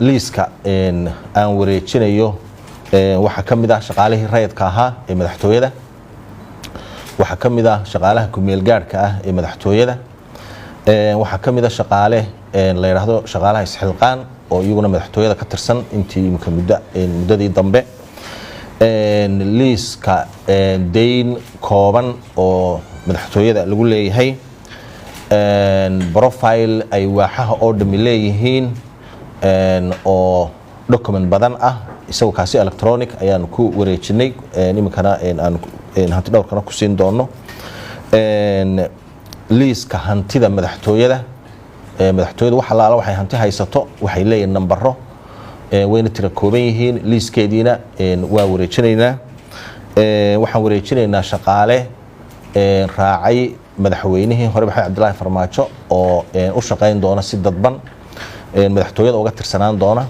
liiska aan wareejinayo waxa kamid ah shaqaalihii rayidka ahaa ee madaxtooyada waxa kamid ah shaqaalaha ku-meel gaarka ah ee madaxtooyada waxa kamid ah shaqaale la yiraahdo shaqaalaha isxilqaan oo iyaguna madaxtooyada ka tirsan intii muddadii dambe liiska deyn kooban oo madaxtooyada lagu leeyahay profile ay waaxaha oo dhami leeyihiin oo document badan ah isagoo kaasi electronic ayaan ku wareejinay iminkana aan hanti dhowrkana ku siin doono liiska hantida madaxtooyada waxa laala waxay hanti haysato waxay leeyihiin nambaro wayna tira kooban yihiin liiskeediina waa wareejinaynaa waxaan wareejinaynaa shaqaale raacay madaxweynihii hore maxamed cabdilaahi farmaajo oo u shaqayn doona si dadban madaxtooyada uga tirsanaan doona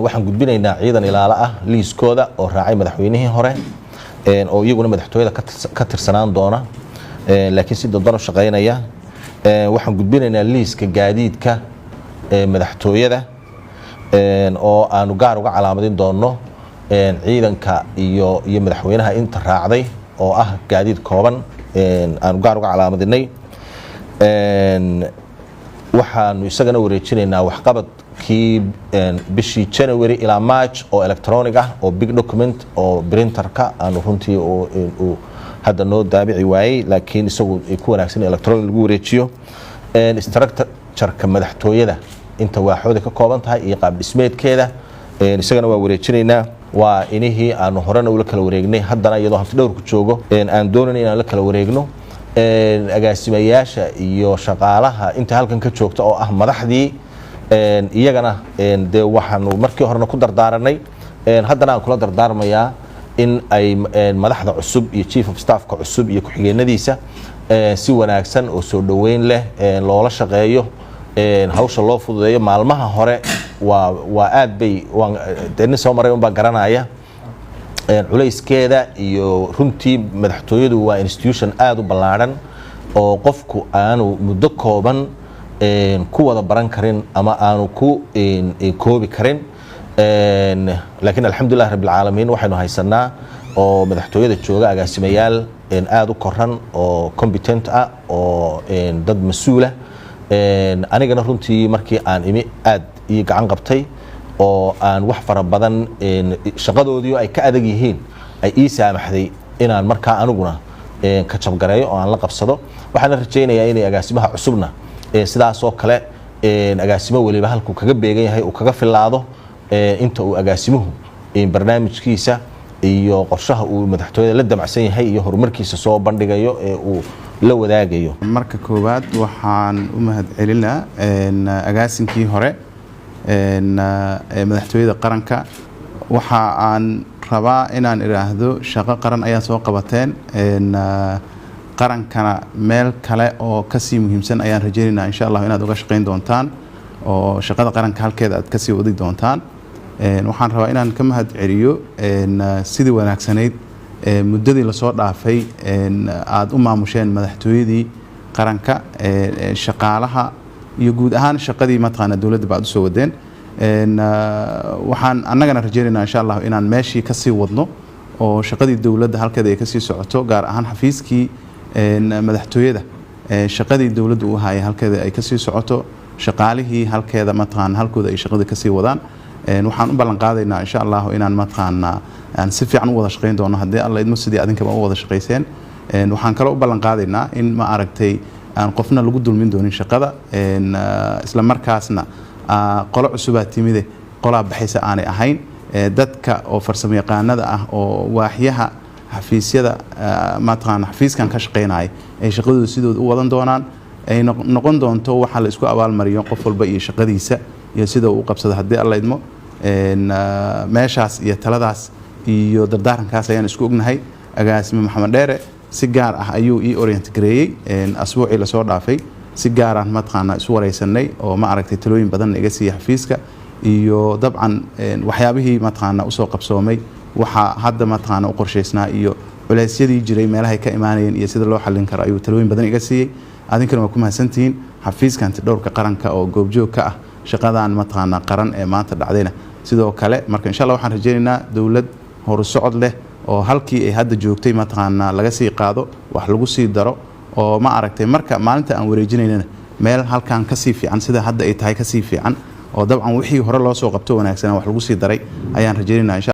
waxaan gudbinaynaa ciidan ilaalo ah liiskooda oo raacay madaxweynihii hore oo iyaguna madaxtooyada ka tirsanaan doona laakiin si dadban u shaqaynaya waxaan gudbinaynaa liiska gaadiidka madaxtooyada oo aanu gaar uga calaamadin doono ciidanka iyo madaxweynaha inta raacday oo ah gaadiid kooban aanu gaar uga calaamadinay waxaanu isagana wareejinaynaa waxqabadkii bishii January ilaa March oo electronic ah oo big document oo printerka aanu runtii oo hadda noo daabici waayay laakiin isagu ay ku wanaagsan electronic lagu wareejiyo structure-ka madaxtooyada inta waaxooda ka kooban tahay iyo qaab dhismeedkeeda isagana waa wareejinaynaa waa inihii aanu horena ula kala wareegnay haddana iyadoo hanti dhowrku joogo aan doonayna inaan la kala wareegno agaasimayaasha iyo shaqaalaha inta halkan ka joogta oo ah madaxdii iyagana dee waxaanu markii horena ku dardaaranay haddana aan kula dardaarmayaa in ay madaxda cusub iyo chief of staffka cusub iyo ku-xigeenadiisa si wanaagsan oo soo dhaweyn leh loola shaqeeyo hawsha loo fududeeyo maalmaha hore waa aad bay nin soo maray unbaa garanaya culayskeeda iyo runtii madaxtooyadu waa institution aad u ballaaran oo qofku aanu muddo kooban ku wada baran karin ama aanu ku koobi karin laakiin alxamdulilah rabbil caalamiin waxaynu haysanaa oo madaxtooyada jooga agaasimayaal aad u koran oo competent ah oo dad mas-uula anigana runtii markii aan imi aad ii gacan qabtay oo aan wax fara badan shaqadoodii ay ka adag yihiin ay ii saamaxday inaan markaa aniguna ka jabgareeyo oo aan la qabsado waxaan rajaynayaa inay agaasimaha cusubna sidaas oo kale agaasimo waliba halku kaga beegan yahay uu kaga filaado inta uu agaasimuhu barnaamijkiisa iyo qorshaha uu madaxtooyada la damacsan yahay iyo horumarkiisa soo bandhigayo ee uu la wadaagayo marka koowaad waxaan u mahadcelinaa agaasinkii hore madaxtooyada qaranka waxa aan rabaa inaan iraahdo shaqo qaran ayaa soo qabateen qarankana meel kale oo kasii muhiimsan ayaan rajaynaynaa insha Allah inaad uga shaqeyn doontaan oo shaqada qaranka halkeeda aad kasii wadi doontaan waxaan rabaa inaan ka mahadceliyo sidii wanaagsanayd muddadii la soo dhaafay aad u maamusheen madaxtooyadii qaranka shaqaalaha iyo guud ahaan shaqadii mataqaana dawladda baad u soo wadeen waxaan annagana rajaynaynaa insha Allah inaan meeshii ka sii wadno oo shaqadii dawladda halkeeda ay ka sii socoto gaar ahaan xafiiskii madaxtooyada shaqadii dawladda u hayay halkeeda ay ka sii socoto shaqaalihii halkeeda mataqaana halkooda ay shaqada ka sii wadaan waxaan u ballan qaadaynaa insha Allah inaan mataqaana aan si fiican u wada shaqeyn doono haddii alla idmo sidii adinkaba u wada shaqeyseen waxaan kale u ballan qaadaynaa in ma aragtay aan qofna lagu dulmin doonin shaqada isla markaasna qolo cusubaa timide qolaa baxaysa aanay ahayn dadka oo farsamo yaqaanada ah oo waaxyaha xafiisyada mataqaana xafiiskan ka shaqeynaya ay shaqadooda sidooda u wadan doonaan ay noqon doonto waxa la isku abaalmariyo qof walba iyo shaqadiisa iyo sida uu qabsado haddii alla idmo meeshaas iyo taladaas iyo dardaarankaas ayaan isku ognahay agaasimo maxamed dheere si gaar ah ayuu ii orient gareeyay asbuucii la soo dhaafay si gaar ah mataqaana isu wareysanay oo ma aragtay talooyin badan iga siiyay xafiiska iyo dabcan waxyaabihii mataqaana u soo qabsoomay waxa hadda mataqaana u qorsheysnaa iyo culeysyadii jiray meelaha ka imaanayeen iyo sida loo xallin karo ayuu talooyin badan iga siiyay adinkana waa ku mahadsantihiin xafiiska hanti dhowrka qaranka oo goobjoog ka ah shaqadan mataqaanaa qaran ee maanta dhacdayna sidoo kale marka insha Allah waxaan rajaynaynaa dawlad horusocod leh oo halkii ay hadda joogtay mataqaanaa laga sii qaado wax lagu sii daro oo ma aragtay marka maalinta aan wareejinaynana meel halkan ka sii fiican sida hadda ay tahay ka sii fiican oo dabcan wixii hore loo soo qabto wanaagsan wax lagu sii daray ayaan rajaynaynaa insha